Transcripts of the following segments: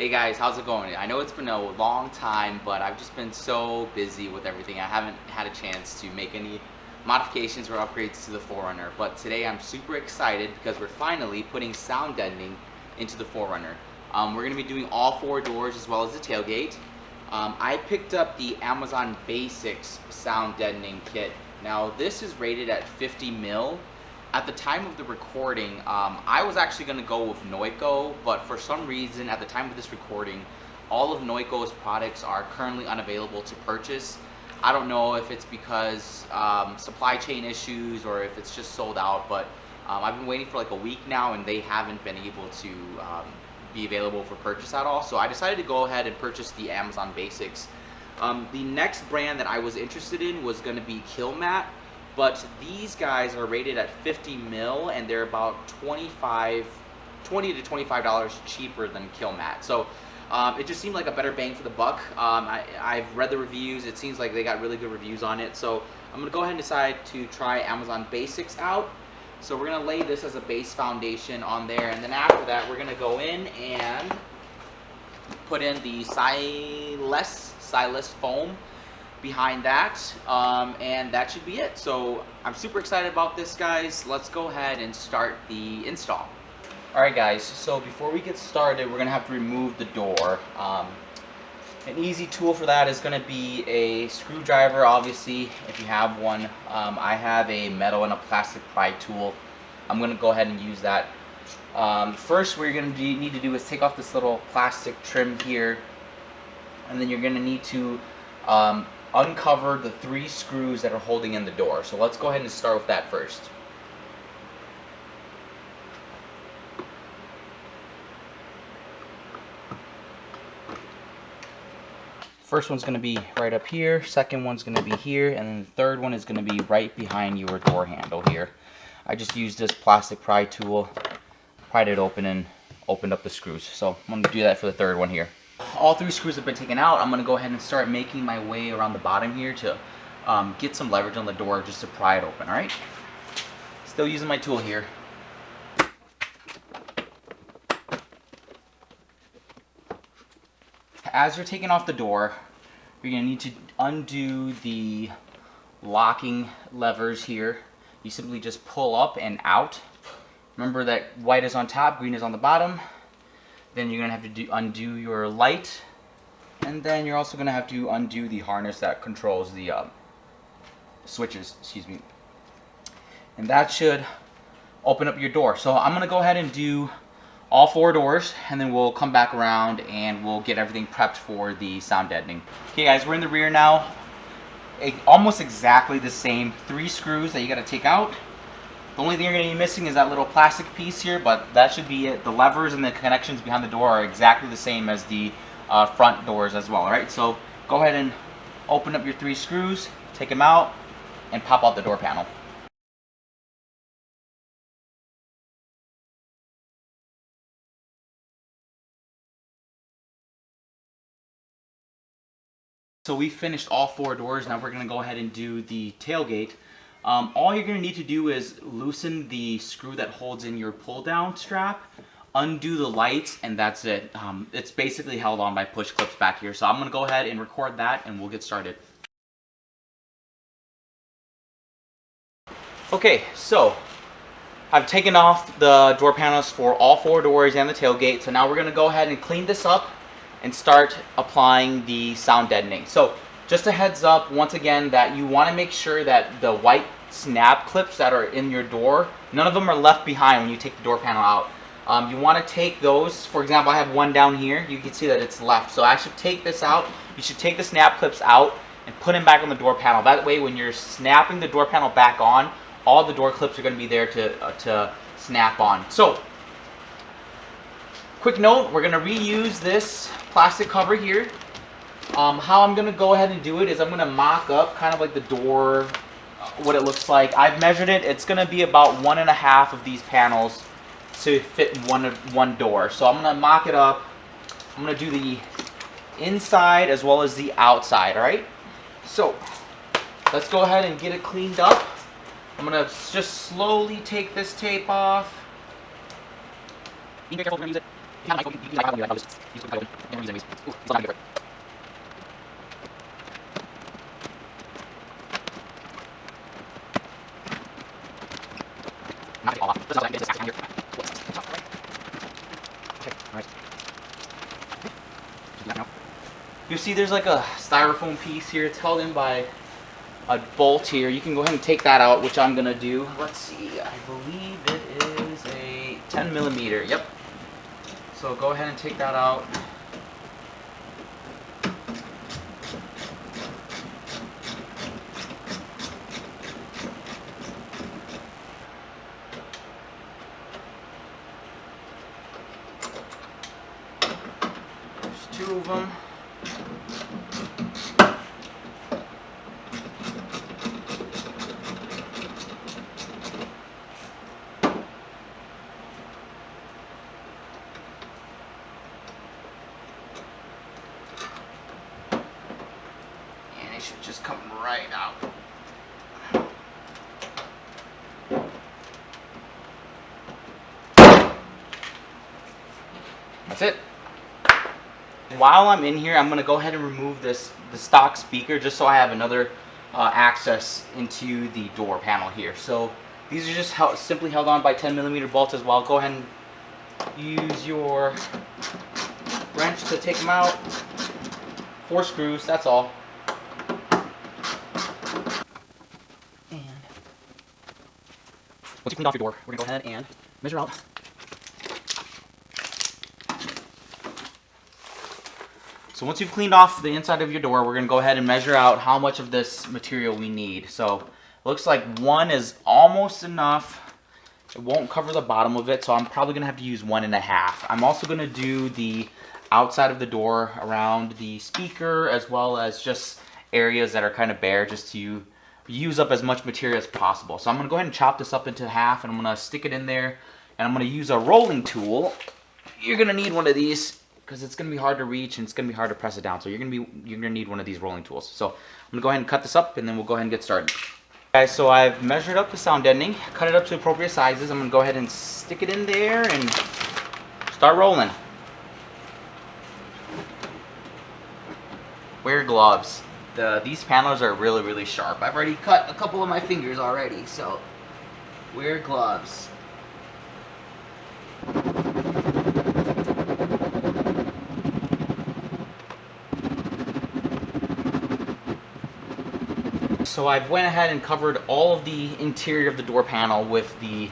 Hey guys, how's it going? I know it's been a long time, but I've just been so busy with everything. I haven't had a chance to make any modifications or upgrades to the 4runner, but today I'm super excited because we're finally putting sound deadening into the 4runner. We're going to be doing all four doors as well as the tailgate. I picked up the Amazon Basics sound deadening kit. Now this is rated at 50 mil. At the time of the recording, I was actually going to go with Noiko, but for some reason at the time of this recording, all of Noiko's products are currently unavailable to purchase. I don't know if it's because supply chain issues or if it's just sold out, but I've been waiting for like a week now and they haven't been able to be available for purchase at all. So I decided to go ahead and purchase the Amazon Basics. The next brand that I was interested in was going to be Killmat. But these guys are rated at 50 mil and they're about $20 to $25 cheaper than Killmat. So it just seemed like a better bang for the buck. I've read the reviews. It seems like they got really good reviews on it. So I'm going to go ahead and decide to try Amazon Basics out. So we're going to lay this as a base foundation on there. And then after that, we're going to go in and put in the Silas foam behind that, and that should be it. So I'm super excited about this, guys. Let's go ahead and start the install. Alright guys, so before we get started, we're gonna have to remove the door. An easy tool for that is gonna be a screwdriver, obviously, if you have one. I have a metal and a plastic pry tool. I'm gonna go ahead and use that. First, what you're gonna need to do is take off this little plastic trim here, and then you're gonna need to uncover the 3 screws that are holding in the door. So let's go ahead and start with that first. First one's going to be right up here, second one's going to be here, and then the third one is going to be right behind your door handle here. I just used this plastic pry tool, pried it open and opened up the screws. So I'm going to do that for the third one here. All 3 screws have been taken out. I'm going to go ahead and start making my way around the bottom here to get some leverage on the door just to pry it open, alright? Still using my tool here. As you're taking off the door, you're going to need to undo the locking levers here. You simply just pull up and out. Remember that white is on top, green is on the bottom. Then you're going to have to undo your light, and then you're also going to have to undo the harness that controls the switches, excuse me. And that should open up your door. So I'm going to go ahead and do all 4 doors, and then we'll come back around and we'll get everything prepped for the sound deadening. Okay guys, we're in the rear now. Almost exactly the same 3 screws that you got to take out. The only thing you're going to be missing is that little plastic piece here, but that should be it. The levers and the connections behind the door are exactly the same as the front doors as well, alright? So go ahead and open up your 3 screws, take them out, and pop out the door panel. So we finished all 4 doors. Now we're going to go ahead and do the tailgate. All you're going to need to do is loosen the screw that holds in your pull down strap, undo the lights, and that's it. It's basically held on by push clips back here. So I'm going to go ahead and record that and we'll get started. Okay, so I've taken off the door panels for all 4 doors and the tailgate. So now we're going to go ahead and clean this up and start applying the sound deadening. So just a heads up once again that you want to make sure that the white snap clips that are in your door, none of them are left behind when you take the door panel out. You want to take those. For example, I have one down here. You can see that it's left. So I should take this out. You should take the snap clips out and put them back on the door panel. That way when you're snapping the door panel back on, all the door clips are going to be there to snap on. So quick note, we're going to reuse this plastic cover here. How I'm going to go ahead and do it is I'm going to mock up kind of like the door, what it looks like. I've measured it. It's going to be about 1.5 of these panels to fit in one door. So I'm going to mock it up. I'm going to do the inside as well as the outside, alright? So let's go ahead and get it cleaned up. I'm going to just slowly take this tape off. Be very careful, we're going to use it. You see there's like a styrofoam piece here. It's held in by a bolt here. You can go ahead and take that out, which I'm gonna do. Let's see, I believe it is a 10 millimeter. Yep. So go ahead and take that out. There's two of them. Should just come right out. That's it. While I'm in here, I'm going to go ahead and remove the stock speaker just so I have another access into the door panel here. So these are just simply held on by 10 millimeter bolts as well. Go ahead and use your wrench to take them out. 4 screws, that's all. Once you clean off your door, we're going to go ahead and measure out. So once you've cleaned off the inside of your door, we're going to go ahead and measure out how much of this material we need. So it looks like 1 is almost enough. It won't cover the bottom of it, so I'm probably going to have to use 1.5. I'm also going to do the outside of the door around the speaker, as well as just areas that are kind of bare, just to use up as much material as possible. So I'm going to go ahead and chop this up into half, and I'm going to stick it in there, and I'm going to use a rolling tool. You're going to need one of these because it's going to be hard to reach and it's going to be hard to press it down. So you're going to need one of these rolling tools. So I'm going to go ahead and cut this up, and then we'll go ahead and get started. Guys, so I've measured up the sound deadening, cut it up to appropriate sizes. I'm going to go ahead and stick it in there and start rolling. Wear gloves. These panels are really sharp. I've already cut a couple of my fingers already, so wear gloves. So I've went ahead and covered all of the interior of the door panel with the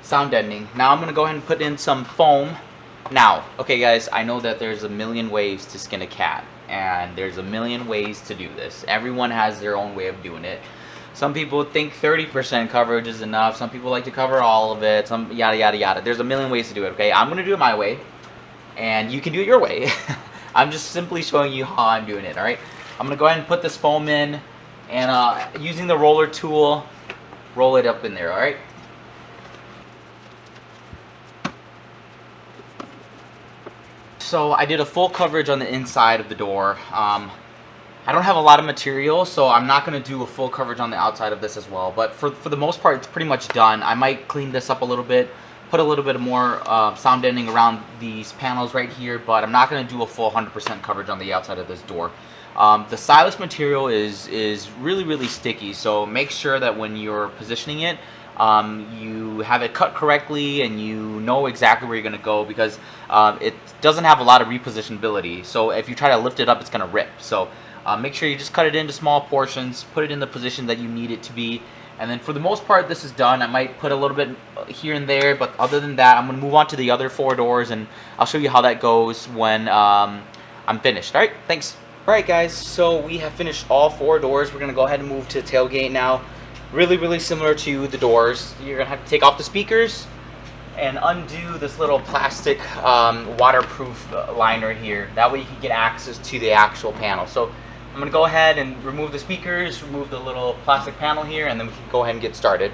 sound deadening. Now I'm going to go ahead and put in some foam. Now, okay guys, I know that there's a million ways to skin a cat, and there's a million ways to do this. Everyone has their own way of doing it. Some people think 30% coverage is enough. Some people like to cover all of it. Some yada yada yada. There's a million ways to do it, okay? I'm going to do it my way, and you can do it your way. I'm just simply showing you how I'm doing it, alright? I'm going to go ahead and put this foam in, and using the roller tool, roll it up in there, alright? So I did a full coverage on the inside of the door. I don't have a lot of material, so I'm not going to do a full coverage on the outside of this as well. But for the most part, it's pretty much done. I might clean this up a little bit, put a little bit more sound deadening around these panels right here, but I'm not going to do a full 100% coverage on the outside of this door. The stylus material is really sticky, so make sure that when you're positioning it, you have it cut correctly and you know exactly where you're going to go, because it doesn't have a lot of repositionability. So if you try to lift it up, it's going to rip. So make sure you just cut it into small portions, put it in the position that you need it to be, and then for the most part this is done. I might put a little bit here and there, but other than that, I'm going to move on to the other 4 doors, and I'll show you how that goes when I'm finished. Alright, thanks. Alright guys, so we have finished all 4 doors. We're going to go ahead and move to the tailgate now. Really similar to the doors. You're going to have to take off the speakers and undo this little plastic waterproof liner here. That way you can get access to the actual panel. So I'm going to go ahead and remove the speakers, remove the little plastic panel here, and then we can go ahead and get started.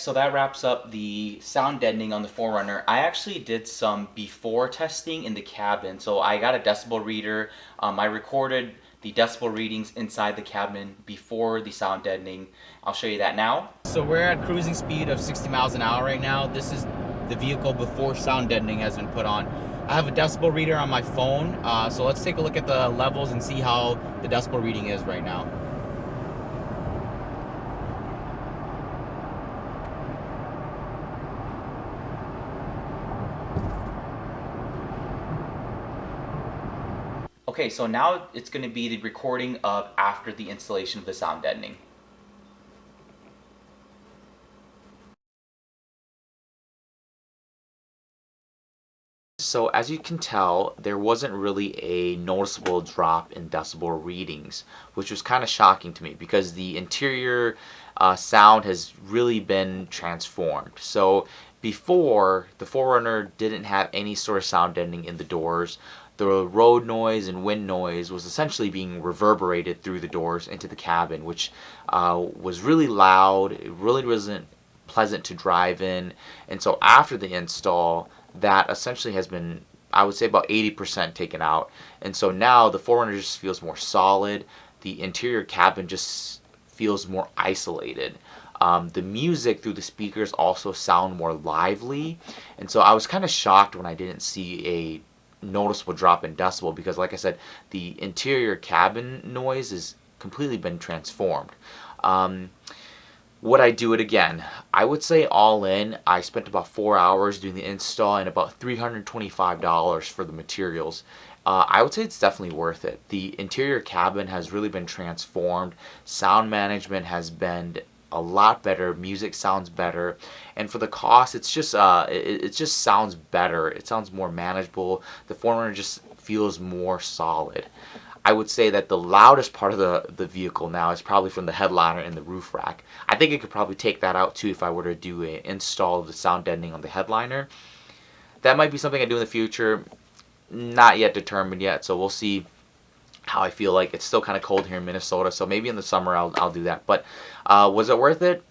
so that wraps up the sound deadening on the 4runner. I actually did some before testing in the cabin. So I got a decibel reader. I recorded the decibel readings inside the cabin before the sound deadening. I'll show you that now. So we're at cruising speed of 60 miles an hour right now. This is the vehicle before sound deadening has been put on. I have a decibel reader on my phone, so let's take a look at the levels and see how the decibel reading is right now. Okay, so now it's going to be the recording of after the installation of the sound deadening. So as you can tell, there wasn't really a noticeable drop in decibel readings, which was kind of shocking to me because the interior sound has really been transformed. So before, the 4runner didn't have any sort of sound deadening in the doors. The road noise and wind noise was essentially being reverberated through the doors into the cabin, which was really loud. It really wasn't pleasant to drive in. And so after the install, that essentially has been, I would say, about 80% taken out. And so now the 4runner just feels more solid. The interior cabin just feels more isolated. The music through the speakers also sound more lively. And so I was kind of shocked when I didn't see a noticeable drop in decibel because, like I said, the interior cabin noise has completely been transformed. Would I do it again? I would say all in, I spent about 4 hours doing the install and about $325 for the materials. I would say it's definitely worth it. The interior cabin has really been transformed. Sound management has been a lot better. Music sounds better, and for the cost, it's just it just sounds better. It sounds more manageable. The 4runner just feels more solid. I would say that the loudest part of the vehicle now is probably from the headliner and the roof rack. I think I could probably take that out too if I were to do an install of the sound deadening on the headliner. That might be something I do in the future. Not yet determined yet, so we'll see how I feel like. It's still kind of cold here in Minnesota, so maybe in the summer I'll do that. But was it worth it?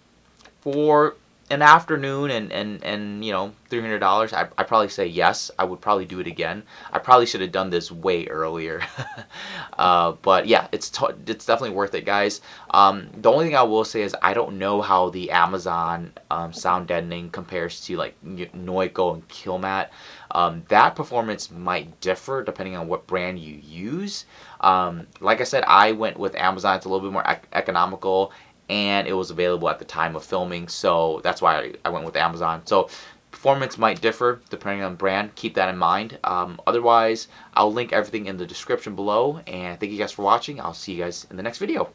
For an afternoon and you know, $300, I probably say yes. I would probably do it again. I probably should have done this way earlier. But yeah, it's definitely worth it, guys. The only thing I will say is I don't know how the Amazon sound deadening compares to like Noiko and Killmat. That performance might differ depending on what brand you use. Like I said, I went with Amazon. It's a little bit more economical, and it was available at the time of filming, so that's why I went with Amazon. So performance might differ depending on brand. Keep that in mind. Otherwise, I'll link everything in the description below, and thank you guys for watching. I'll see you guys in the next video.